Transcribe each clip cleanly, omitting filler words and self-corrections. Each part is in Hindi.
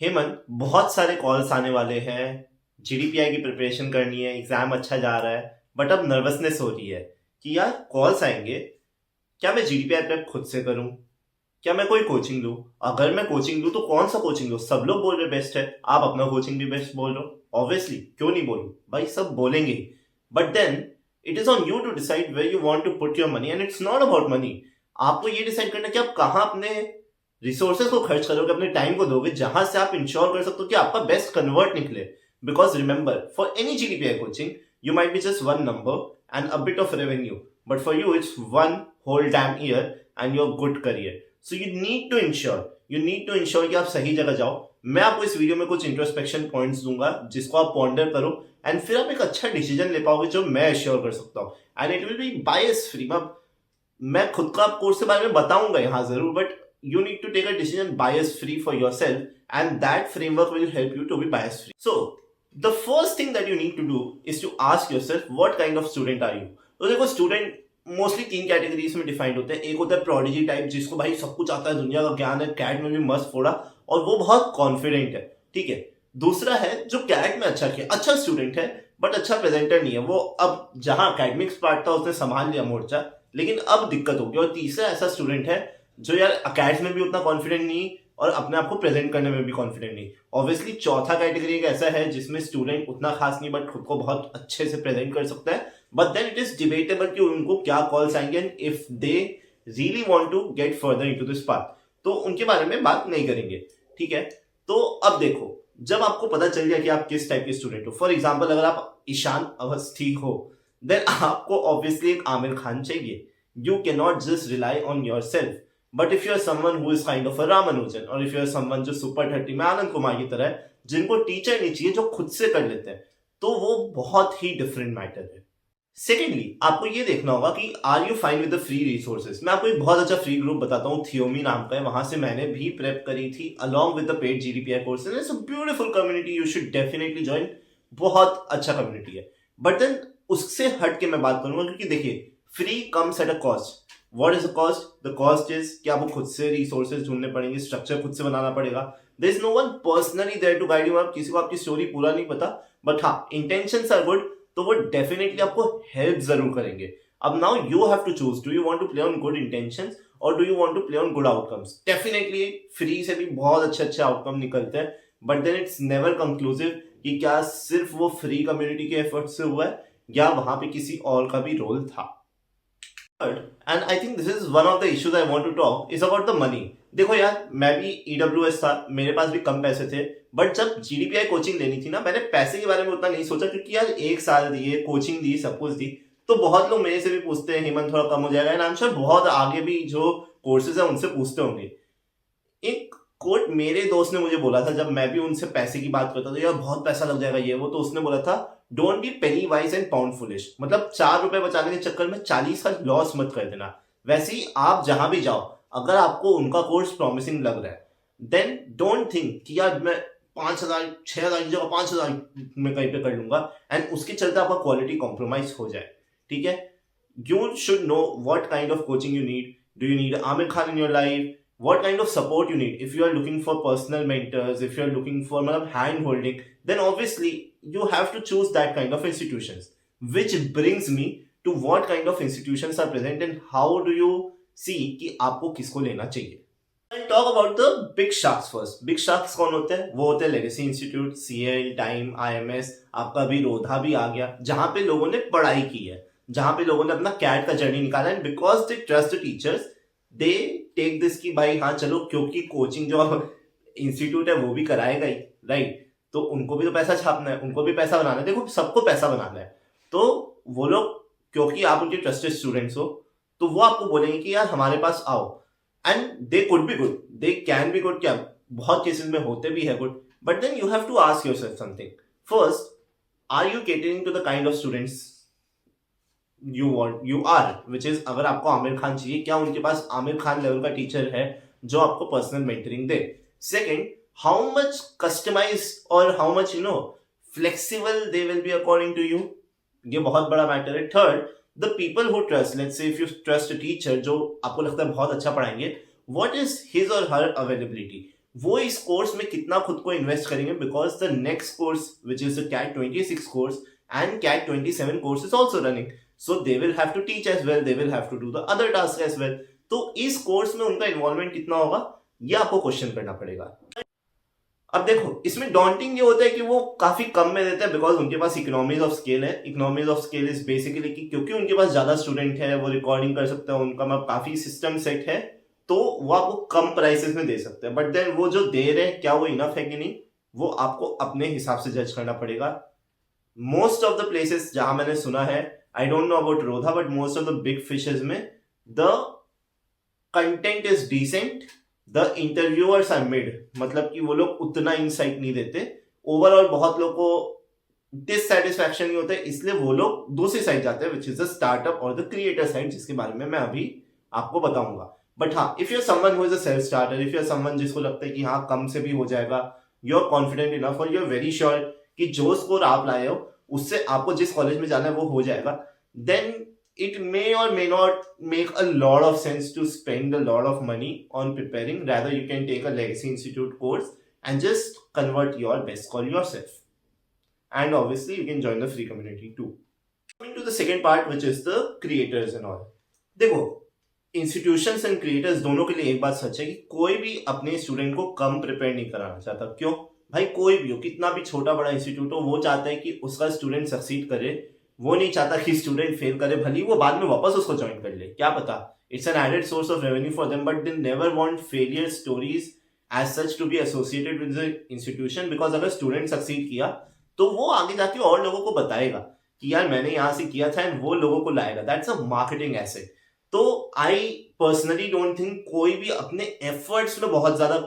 हेमंत, बहुत सारे कॉल्स आने वाले हैं। जीडीपीआई की प्रिपरेशन करनी है, एग्जाम अच्छा जा रहा है, बट अब नर्वसनेस हो रही है कि यार कॉल्स आएंगे। क्या मैं जीडीपीआई प्रेप खुद से करूं? क्या मैं कोई कोचिंग लूं? अगर मैं कोचिंग लूं तो कौन सा कोचिंग लूं? सब लोग बोल रहे बेस्ट है, आप अपना कोचिंग भी बेस्ट बोल रहे हो। ऑब्वियसली क्यों नहीं बोलूं भाई, सब बोलेंगे ही। But then it is on you to decide where you want to put your money, and it's not about money. आपको ये डिसाइड करना है कि आप कहाँ अपने रिसोर्सेज को खर्च करोगे, अपने टाइम को दोगे, जहां से आप इंश्योर कर सकते हो कि आपका बेस्ट कन्वर्ट निकले। Because remember, for any GDPI coaching you might be just one number and a bit of revenue, but for you it's one whole damn year and your good career. So you need to ensure कि आप सही जगह जाओ। मैं आपको इस वीडियो में कुछ इंट्रोस्पेक्शन पॉइंट्स दूंगा जिसको आप पॉन्डर करो, एंड फिर आप एक अच्छा डिसीजन ले पाओगे जो मैं एश्योर कर सकता हूँ। And it will be bias free. मैं खुद का कोर्स के बारे में बताऊंगा यहाँ जरूर, but you need to take a decision bias free for yourself, and that framework will help you to be bias free. So the first thing that you need to do is to ask yourself what kind of student are you. तो देखो, स्टूडेंट मोस्टली तीन कैटेगरीज में डिफाइंड होते हैं। एक होता है प्रोडिजी टाइप, जिसको भाई सब कुछ आता है, दुनिया का ज्ञान है, कैट में भी मस्त फोड़ा और वो बहुत कॉन्फिडेंट है, ठीक है। दूसरा है जो कैट में अच्छा किया, अच्छा स्टूडेंट है बट अच्छा प्रेजेंटर नहीं है, वो अब जहां अकेडमिक्स पार्ट था उसने संभाल लिया मोर्चा, लेकिन अब दिक्कत होगी। और तीसरा ऐसा स्टूडेंट है जो यार अकेडमिक्स में भी उतना कॉन्फिडेंट नहीं और अपने आप को प्रेजेंट करने में भी कॉन्फिडेंट नहीं। ऑब्वियसली चौथा कैटेगरी एक ऐसा है जिसमें स्टूडेंट उतना खास नहीं बट खुद को बहुत अच्छे से प्रेजेंट कर सकता है, but then it is debatable कि उनको क्या कॉल्स आएंगे and if they really want to get further into this path तो उनके बारे में बात नहीं करेंगे, ठीक है। तो अब देखो, जब आपको पता चल गया कि आप किस टाइप के स्टूडेंट हो, फॉर एग्जाम्पल अगर आप ईशान अवस्थी हो, देन आपको ऑब्वियसली एक आमिर खान चाहिए। You can not just rely on yourself. But if you are someone who is kind of a Ramanujan, और इफ यू आर समवन जो सुपर 30 में आनंद कुमार की तरह है, जिनको टीचर नहीं चाहिए, जो खुद से कर लेते हैं, तो वो बहुत ही डिफरेंट मैटर है। सेकेंडली, आपको ये देखना होगा कि are you fine with the free resources. मैं आपको एक बहुत अच्छा फ्री ग्रुप बताता हूँ, थियोमी नाम का है, वहां से मैंने भी प्रेप करी थी along with the paid GDPI courses. It's a beautiful community, you should definitely join. बहुत अच्छा कम्युनिटी है। बट देन उससे हट के मैं बात करूंगा, क्योंकि देखिए, free comes at a cost. What is the cost? The cost is कि आपको खुद से रिसोर्सेज ढूंढने पड़ेंगे, स्ट्रक्चर खुद से बनाना पड़ेगा। There is no one personally there to guide you. आप किसी को आपकी स्टोरी पूरा नहीं पता, बट हाँ, इंटेंशंस आर गुड, तो वो डेफिनेटली आपको हेल्प जरूर करेंगे। अब now you have to choose, do you want to play on good intentions और do you want to play on good outcomes. Definitely free से भी बहुत अच्छे अच्छे आउटकम निकलते हैं, but then it's never conclusive कि क्या सिर्फ वो फ्री कम्युनिटी के एफर्ट से हुआ है या वहां पे किसी और का भी रोल था। And I think this is one of the issues I want to talk is about the money. देखो यार, मैं भी ईडब्ल्यूएस था, मेरे पास भी कम पैसे थे, बट जब जीडीपीआई कोचिंग लेनी थी ना, मैंने पैसे के बारे में उतना नहीं सोचा, क्योंकि यार एक साल दिए, कोचिंग दी, सब कुछ दी। तो बहुत लोग मेरे से भी पूछते हैं, हेमंत थोड़ा कम हो जाएगा, एंड आई एम श्योर बहुत आगे भी जो कोर्सेज है उनसे पूछते होंगे। एक कोट मेरे दोस्त ने मुझे बोला था, जब मैं भी उनसे पैसे की बात करता था, यार बहुत पैसा लग जाएगा ये वो, तो उसने बोला था, don't be Penney wise and pound foolish. मतलब 4 रुपए बचाने के चक्कर में 40 का लॉस मत कर देना। वैसे ही आप जहां भी जाओ, अगर आपको उनका कोर्स प्रॉमिसिंग लग रहा है, देन डोंट थिंक कि यार मैं 5,000 6,000 की जगह 5,000 में कहीं पे कर लूंगा, एंड उसके चलते आपका क्वालिटी कॉम्प्रोमाइज हो जाए, ठीक है। You should know what kind of coaching you need. Do you need Amir Khan in your life? What kind of support you need? If you are looking for personal mentors, if you are looking for hand holding, then obviously you have to choose that kind of institutions. Which brings me to what kind of institutions are present and how do you see कि आपको किसको लेना चाहिए. I'll talk about the big sharks first. Big sharks कौन होते हैं? वो होते हैं legacy institute, CL, time, IMS, आपका भी रोधा भी आ गया, जहां पे लोगों ने पढ़ाई की है, जहां पे लोगों ने अपना कैट का जर्नी निकाला है, because they trust the teachers, they take this कि भाई हाँ चलो, क्योंकि कोचिंग जो इंस्टीट्यूट है वो भी कराएगा ही, राइट। तो उनको भी तो पैसा छापना है, उनको भी पैसा बनाना है, देखो सबको पैसा बनाना है। तो वो लोग, क्योंकि आप उनके ट्रस्टेड स्टूडेंट्स हो, तो वो आपको बोलेंगे कि यार हमारे पास आओ, and they could be good, they can be good, क्या बहुत केसेस में होते भी है good, but then you have to ask yourself something. First, are you catering to the kind of students you are, which is, अगर आपको आमिर खान चाहिए, क्या उनके पास आमिर खान लेवल का टीचर है जो आपको पर्सनल मेंटरिंग दे। सेकंड, हाउ मच कस्टमाइज और how much flexible they will be according to you, ये बहुत बड़ा मैटर है। Third, the people who trust, let's say if you trust a teacher जो आपको लगता है बहुत अच्छा पढ़ाएंगे, व्हाट इज हिज और हर अवेलेबिलिटी, वो इस कोर्स में कितना खुद को इन्वेस्ट करेंगे, because the next course which is the CAT 26 course and CAT 27 course is also running, so they will have to teach as well, they will have to do the other task as well. तो इस कोर्स में उनका इन्वॉल्वमेंट कितना होगा, ये आपको क्वेश्चन करना पड़ेगा। अब देखो, इसमें डॉन्टिंग ये होता है कि वो काफी कम में देते हैं, बिकॉज उनके पास इकोनॉमीज ऑफ स्केल है। Economies of scale is basically कि क्योंकि उनके पास ज्यादा स्टूडेंट है, वो रिकॉर्डिंग कर सकते हैं, उनका काफी सिस्टम सेट है, तो वो आपको कम प्राइसेस में दे सकते हैं। बट देन वो जो दे रहे हैं, क्या वो इनफ है कि नहीं, वो आपको अपने हिसाब से जज करना पड़ेगा। मोस्ट ऑफ द प्लेसेस जहां मैंने सुना है, आई डोंट नो अबाउट रोधा, but most of the big fishes में the content is decent, the interviewers are mid, मतलब कि वो लोग उतना इंसाइट नहीं देते। ओवरऑल बहुत लोग को डिससेटिस्फैक्शन नहीं होता है, इसलिए वो लोग दूसरी साइड जाते हैं, विच इज द स्टार्टअप और द क्रिएटर साइड, जिसके बारे में मैं अभी आपको बताऊंगा। बट हाँ, if you're someone who is a self starter, if you're someone जिसको लगता है कि हाँ कम से भी हो जाएगा, यू आर कॉन्फिडेंट इनफ और यू आर वेरी श्योर कि जो स्कोर आप लाए हो उससे आपको जिस कॉलेज में जाना है वो हो जाएगा, then it may or may not make a lot of sense to spend a lot of money on preparing. Rather, you can take a Legacy Institute course and just convert your best score yourself. And obviously, you can join the free community too. Coming to the second part, which is the creators and all. देखो, institutions and creators दोनों के लिए एक बात सच है कि कोई भी अपने स्टूडेंट को कम प्रिपेयर नहीं कराना चाहता। क्यों भाई, कोई भी हो, कितना भी छोटा बड़ा इंस्टीट्यूट हो, वो चाहता है कि उसका स्टूडेंट सक्सीड करे, वो नहीं चाहता कि स्टूडेंट फेल करे, भले वो बाद में वापस उसको ज्वाइन कर ले, क्या पता, it's an added source of revenue for them, but they never want failure stories as such to be associated with the institution, because अगर स्टूडेंट सक्सीड किया तो वो आगे जाके और लोगों को बताएगा कि यार मैंने यहाँ से किया था, एंड वो लोगों को लाएगा। That's a marketing asset. तो आई पर्सनली डोंट थिंक कोई भी अपने एफर्ट्स में बहुत ज्यादा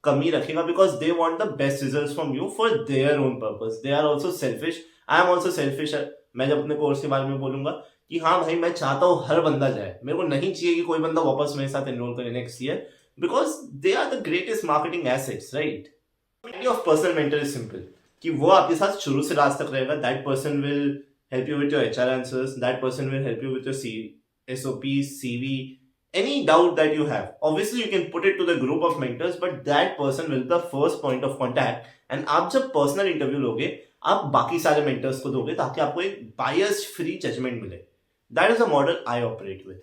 कमी रखेगा, because they want the best results from you for their own purpose. They are also selfish, I am also selfish. मैं जब अपने कोर्स के बारे में बोलूंगा कि हाँ भाई, मैं चाहता हूँ हर बंदा जाए, मेरे को नहीं चाहिए कि कोई बंदा वापस मेरे साथ एनरोल करे next year, because they are the greatest marketing assets, right. Idea of personal mentor is simple, कि वो आपके साथ शुरू से लास्ट तक रहेगा। That person will help you with your HR answers, that person will help you with your SOPs, CV, any doubt that you have. Obviously you can put it to the group of mentors, but that person will be the first point of contact, and आप जब पर्सनल इंटरव्यू लोगे, आप बाकी सारे मेंटर्स को दोगे ताकि आपको एक बायस फ्री जजमेंट मिले। That is a model I operate with,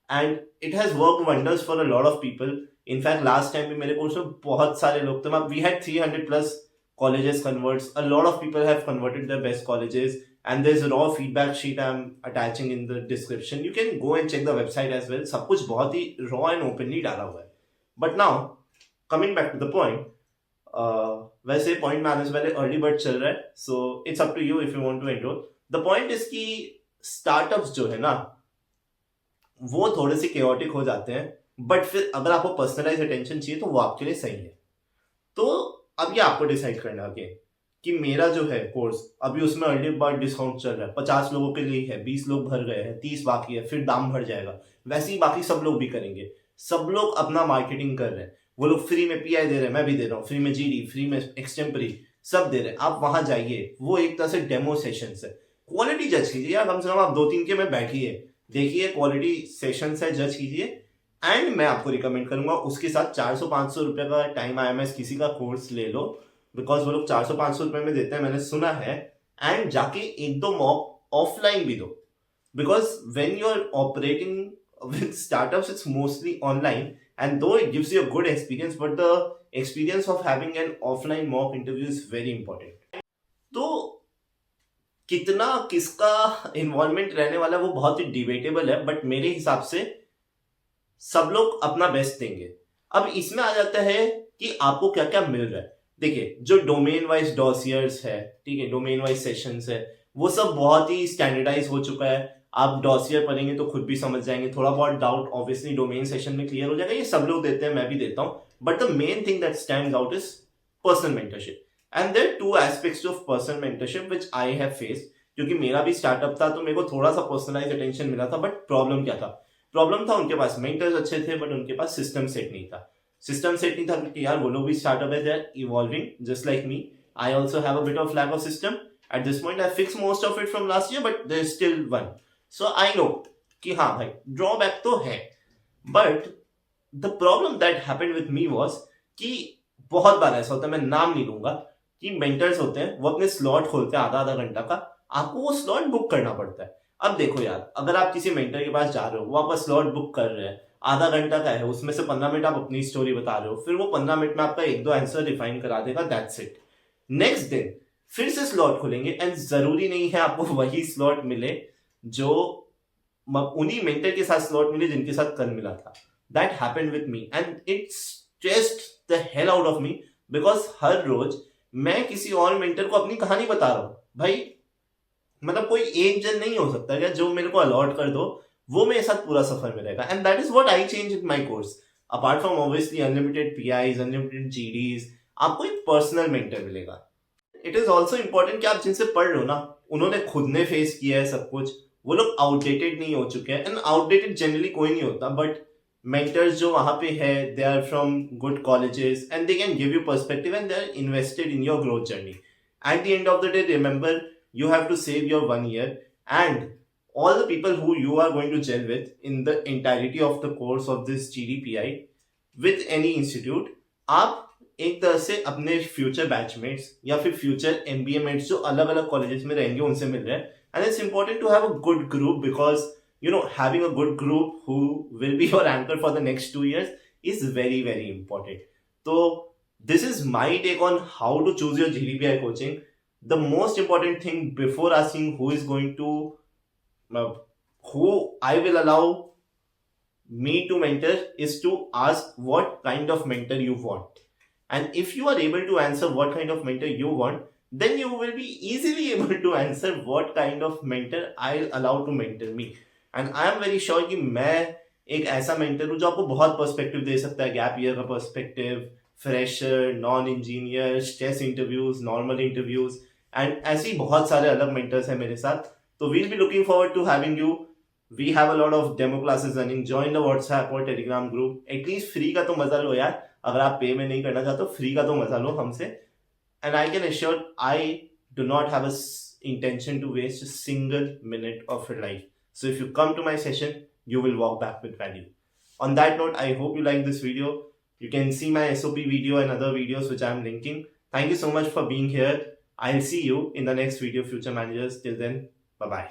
and it has worked wonders for a lot of people. In fact last time भी मेरे कोर्स में बहुत सारे लोग थे, we had 300+ colleges converts, a lot of people have converted their best colleges, and there's a raw feedback sheet I'm attaching in the description. You can go and check the website as well. सब कुछ बहुत ही raw and openly डाला हुआ है। But now coming back to the point, वैसे पॉइंट में आने से पहले अर्ली बर्ड चल रहा है, so it's up to you if you want to enrol. The point is कि स्टार्टअप्स जो है ना, वो थोड़े से केओटिक हो जाते हैं, बट फिर अगर आपको पर्सनलाइज अटेंशन चाहिए तो वो आपके लिए सही है। तो अब ये आपको डिसाइड करना है कि मेरा जो है कोर्स अभी उसमें अर्ली बर्ड डिस्काउंट चल रहा है, 50 लोगों के लिए है, 20 लोग भर गए हैं, 30 बाकी है, फिर दाम भर जाएगा। वैसे ही बाकी सब लोग भी करेंगे, सब लोग अपना मार्केटिंग कर रहे हैं, वो लोग फ्री में PI दे रहे हैं, मैं भी दे रहा हूँ, फ्री में GD, फ्री में एक्सटेम्परी, सब दे रहे हैं। आप वहां जाइए, वो एक तरह से डेमो सेशन है। क्वालिटी जज कीजिए यार, कम से कम आप 2-3 के में बैठिए, देखिए क्वालिटी सेशन है, जज कीजिए। एंड मैं आपको रिकमेंड करूंगा उसके साथ 400-500 रुपए का टाइम IMS किसी का कोर्स ले लो, बिकॉज वो लोग 400-500 रुपए में देते हैं, मैंने सुना है। एंड जाके 1-2 मॉक ऑफलाइन भी दो, because when you are operating with startups it's mostly online, and though it gives you a good experience, but the experience of having an offline mock interview is very important. तो कितना किसका इन्वॉल्वमेंट रहने वाला है वो बहुत ही डिबेटेबल है, बट मेरे हिसाब से सब लोग अपना बेस्ट देंगे। अब इसमें आ जाता है कि आपको क्या क्या मिल रहा है। देखिए, जो डोमेन वाइज डॉसियर्स है, ठीक है, डोमेन वाइज सेशंस है, वो सब बहुत ही स्टैंडर्डाइज हो चुका है। आप डॉसियर पढ़ेंगे तो खुद भी समझ जाएंगे, थोड़ा बहुत डाउट ऑब्वियसली डोमेन सेशन में क्लियर हो जाएगा, ये सब लोग देते हैं, मैं भी देता हूं। But the main thing that stands out is personal mentorship, and there are 2 aspects of personal mentorship which I have faced. क्योंकि मेरा भी स्टार्टअप था तो मेरे को थोड़ा सा पर्सनलाइज अटेंशन मिला था, बट प्रॉब्लम क्या था? प्रॉब्लम था उनके पास मेंटर्स अच्छे थे, बट उनके पास सिस्टम सेट नहीं था। सिस्टम सेट नहीं था क्योंकि यार वो लोग भी स्टार्टअप है, they are evolving just like me. I also have a bit of lack of system at this point. I fix most of it from last year, but there is still one. So I know कि हाँ भाई ड्रॉबैक तो है, but the problem that happened with me was कि बहुत बार ऐसा होता है, मैं नाम नहीं लूंगा, कि मेंटर्स होते हैं वो अपने स्लॉट खोलते हैं आधा आधा घंटा का, आपको वो स्लॉट बुक करना पड़ता है। अब देखो यार, अगर आप किसी मेंटर के पास जा रहे हो, वो आपका स्लॉट बुक कर रहे हैं, आधा घंटा का है, उसमें से 15 मिनट आप अपनी स्टोरी बता रहे हो, फिर वो 15 मिनट में आपका एक दो आंसर रिफाइन करा देगा, दैट्स इट। नेक्स्ट दिन फिर से स्लॉट खोलेंगे, एंड जरूरी नहीं है आपको वही स्लॉट मिले जो उन्हीं मेंटर के साथ स्लॉट मिले जिनके साथ कल मिला था। That happened with me and it's stressed the hell out of me, because हर रोज मैं किसी और मेंटर को अपनी कहानी बता रहा हूं भाई। मतलब कोई एक जन नहीं हो सकता क्या जो मेरे को अलॉट कर दो, वो मेरे साथ पूरा सफर में रहेगा, and that is what I change in my course. Apart from obviously unlimited PIs, unlimited GDs, आपको एक पर्सनल मेंटर मिलेगा। इट इज ऑल्सो इंपॉर्टेंट कि आप जिनसे पढ़ रहे हो ना, उन्होंने खुद ने फेस किया है सब कुछ, वो लोग आउटडेटेड नहीं हो चुके हैं, एंड आउटडेटेड जनरली कोई नहीं होता, बट मेंटर्स जो वहां पे है, they are from good colleges and they can give you perspective and they are invested in your growth journey. At the end of the day remember, you have to save your 1 year, and all the people who you are going to gel with in the entirety of the course of this GDPI with any institute, आप एक तरह से अपने फ्यूचर बैचमेट्स या फिर फ्यूचर एमबीए मेट्स जो अलग अलग कॉलेजेस में रहेंगे उनसे मिल रहे हैं, and it's important to have a good group, because having a good group who will be your anchor for the next 2 years is very very important. So this is my take on how to choose your GDPI coaching. The most important thing before asking who is going to who I will allow me to mentor is to ask what kind of mentor you want, and if you are able to answer what kind of mentor you want, then you will be easily able to answer what kind of mentor I'll allow to mentor me. And I am very sure कि मैं एक ऐसा मेंटर हूँ जो आपको बहुत पर्सपेक्टिव दे सकता है, गैप ईयर का perspective, fresher, non engineer, stress interviews, normal interviews, and ऐसे ही बहुत सारे अलग मेंटर्स हैं मेरे साथ। तो we'll be looking forward to having you. We have a lot of demo classes running, join the WhatsApp और टेलीग्राम ग्रुप। एटलीस्ट फ्री का तो मजा लो यार, अगर आप पे में नहीं करना चाहते तो फ्री का तो मजा लो हमसे। And I can assure I do not have a intention to waste a single minute of your life. So if you come to my session, you will walk back with value. On that note, I hope you like this video. You can see my SOP video and other videos which I am linking. Thank you so much for being here. I'll see you in the next video, Future Managers. Till then, bye-bye.